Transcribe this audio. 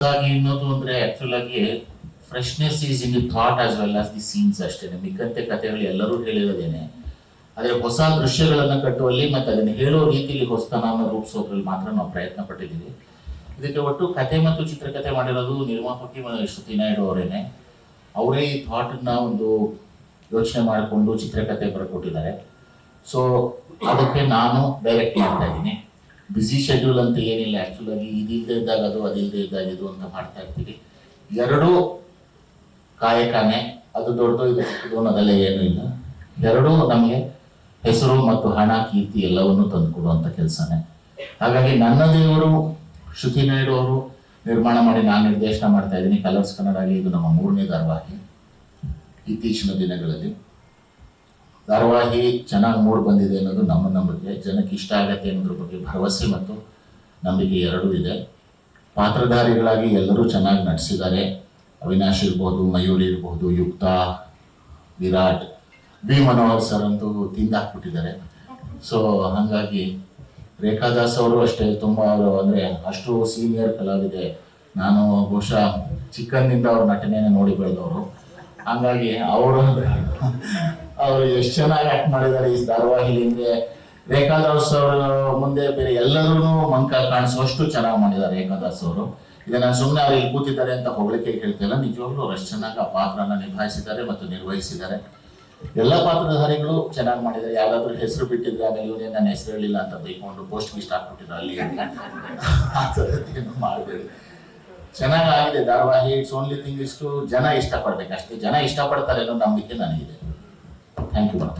ಹಾಗಾಗಿ ಇನ್ನೊಂದು ಅಂದ್ರೆ ಆಕ್ಚುಲ್ ಆಗಿ freshness is in the thought as well as the scenes ಅಷ್ಟೇ. ಮಿಕ್ಕಂತೆ ಕಥೆಗಳು ಎಲ್ಲರೂ ಹೇಳಿರೋದೇನೆ, ಆದರೆ ಹೊಸ ದೃಶ್ಯಗಳನ್ನು ಕಟ್ಟುವಲ್ಲಿ ಮತ್ತೆ ಅದನ್ನು ಹೇಳೋ ರೀತಿಯಲ್ಲಿ ಹೊಸತನವನ್ನು ರೂಪಿಸೋದ್ರಲ್ಲಿ ಮಾತ್ರ ನಾವು ಪ್ರಯತ್ನ ಪಟ್ಟಿದ್ದೀವಿ. ಇದಕ್ಕೆ ಒಟ್ಟು ಕತೆ ಮತ್ತು ಚಿತ್ರಕಥೆ ಮಾಡಿರೋದು ನಿರ್ಮಾಪಕಿ ಶ್ರುತಿ ನಾಯ್ಡು ಅವರೇನೆ. ಅವರೇ ಈ ಥಾಟನ್ನ ಒಂದು ಯೋಚನೆ ಮಾಡಿಕೊಂಡು ಚಿತ್ರಕಥೆ ಬರ್ಕೊಟ್ಟಿದ್ದಾರೆ. ಸೊ ಅದಕ್ಕೆ ನಾನು ಡೈರೆಕ್ಟ್ ಮಾಡ್ತಾ ಇದ್ದೀನಿ. ಬ್ಯುಸಿ ಶೆಡ್ಯೂಲ್ ಅಂತ ಏನಿಲ್ಲ, ಆ್ಯಕ್ಚುಲಾಗಿ ಇದಿಲ್ಲದೆ ಇದ್ದಾಗ ಅದು, ಅದಿಲ್ಲದೆ ಇದ್ದಾಗ ಇದು ಅಂತ ಮಾಡ್ತಾ ಇರ್ತೀವಿ. ಎರಡೂ ಕಾಯಕನೇ, ಅದು ದೊಡ್ಡದು ಇದು ಅನ್ನೋದೆಲ್ಲ ಏನೂ ಇಲ್ಲ. ಎರಡೂ ನಮಗೆ ಹೆಸರು ಮತ್ತು ಹಣ, ಕೀರ್ತಿ ಎಲ್ಲವನ್ನೂ ತಂದುಕೊಡುವಂಥ ಕೆಲಸನೇ. ಹಾಗಾಗಿ ನನ್ನ ದೇವರು ಶ್ರುತಿ ನಾಯ್ಡು ಅವರು ನಿರ್ಮಾಣ ಮಾಡಿ ನಾನು ನಿರ್ದೇಶನ ಮಾಡ್ತಾ ಇದ್ದೀನಿ. ಕಲರ್ಸ್ ಕನ್ನಡಾಗಿ ಇದು ನಮ್ಮ 3ನೇ ಧಾರಾವಾಹಿ. ಇತ್ತೀಚಿನ ದಿನಗಳಲ್ಲಿ ಧಾರಾವಾಹಿ ಚೆನ್ನಾಗಿ ಮೂಡ್ ಬಂದಿದೆ ಅನ್ನೋದು ನಮ್ಮ ನಂಬಿಕೆ. ಜನಕ್ಕೆ ಇಷ್ಟ ಆಗತ್ತೆ ಅನ್ನೋದ್ರ ಬಗ್ಗೆ ಭರವಸೆ ಮತ್ತು ನಂಬಿಕೆ ಎರಡೂ ಇದೆ. ಪಾತ್ರಧಾರಿಗಳಾಗಿ ಎಲ್ಲರೂ ಚೆನ್ನಾಗಿ ನಟಿಸಿದ್ದಾರೆ. ಅವಿನಾಶ್ ಇರ್ಬೋದು, ಮಯೂರಿ ಇರ್ಬೋದು, ಯುಕ್ತ, ವಿರಾಟ್, ವಿ ಮನೋಹರ್ ಸರ್ ಅಂತೂ ತಿಂದಾಕ್ಬಿಟ್ಟಿದ್ದಾರೆ. ಸೊ ಹಾಗಾಗಿ ರೇಖಾದಾಸ್ ಅವರು ಅಷ್ಟೇ, ತುಂಬ ಅವರು ಅಂದರೆ ಅಷ್ಟು ಸೀನಿಯರ್ ಕಲಾವಿದೆ. ನಾನು ಬಹುಶಃ ಚಿಕ್ಕಂದಿಂದ ಅವ್ರ ನಟನೆಯನ್ನು ನೋಡಿ ಬೆಳೆದವರು. ಹಾಗಾಗಿ ಅವರು ಎಷ್ಟು ಚೆನ್ನಾಗಿ ಆ್ಯಕ್ಟ್ ಮಾಡಿದ್ದಾರೆ ಈ ಧಾರಾವಾಹಿಲಿ. ಅಂದರೆ ರೇಖಾದಾಸ್ ಅವರು ಮುಂದೆ ಬೇರೆ ಎಲ್ಲರೂ ಮಂಕ ಕಾಣಿಸುವಷ್ಟು ಚೆನ್ನಾಗಿ ಮಾಡಿದ್ದಾರೆ ರೇಖಾದಾಸ್ ಅವರು. ಈಗ ನಾನು ಸುಮ್ಮನೆ ಅವ್ರು ಇಲ್ಲಿ ಕೂತಿದ್ದಾರೆ ಅಂತ ಹೊಗಳಿಕೆ ಹೇಳ್ತಿಲ್ಲ, ನಿಜವಾಗ್ಲೂ ಅಷ್ಟು ಚೆನ್ನಾಗಿ ಆ ಪಾತ್ರನ ನಿಭಾಯಿಸಿದ್ದಾರೆ ಮತ್ತು ನಿರ್ವಹಿಸಿದ್ದಾರೆ. ಎಲ್ಲ ಪಾತ್ರಧಾರಿಗಳು ಚೆನ್ನಾಗಿ ಮಾಡಿದ್ದಾರೆ. ಯಾರಾದ್ರೂ ಹೆಸರು ಬಿಟ್ಟಿದ್ರೆ ಆಮೇಲೆ ಇವನೇ ನನ್ನ ಹೆಸರು ಹೇಳಿಲ್ಲ ಅಂತ ಬೈಕೊಂಡು ಪೋಸ್ಟ್ ಗಿಸ್ಟ್ ಹಾಕ್ಬಿಟ್ಟಿದ್ರು ಅಲ್ಲಿ ಆ ಥರದ್ದೇನು ಮಾಡಬೇಡಿ. ಚೆನ್ನಾಗಿದೆ ಧಾರಾವಾಹಿ. ಇಟ್ಸ್ ಓನ್ಲಿ ಥಿಂಗ್ ಇಷ್ಟು ಜನ ಇಷ್ಟಪಡ್ಬೇಕು ಅಷ್ಟೇ. ಜನ ಇಷ್ಟಪಡ್ತಾರೆ ಅನ್ನೋ ನಂಬಿಕೆ ನನಗಿದೆ. Thank you.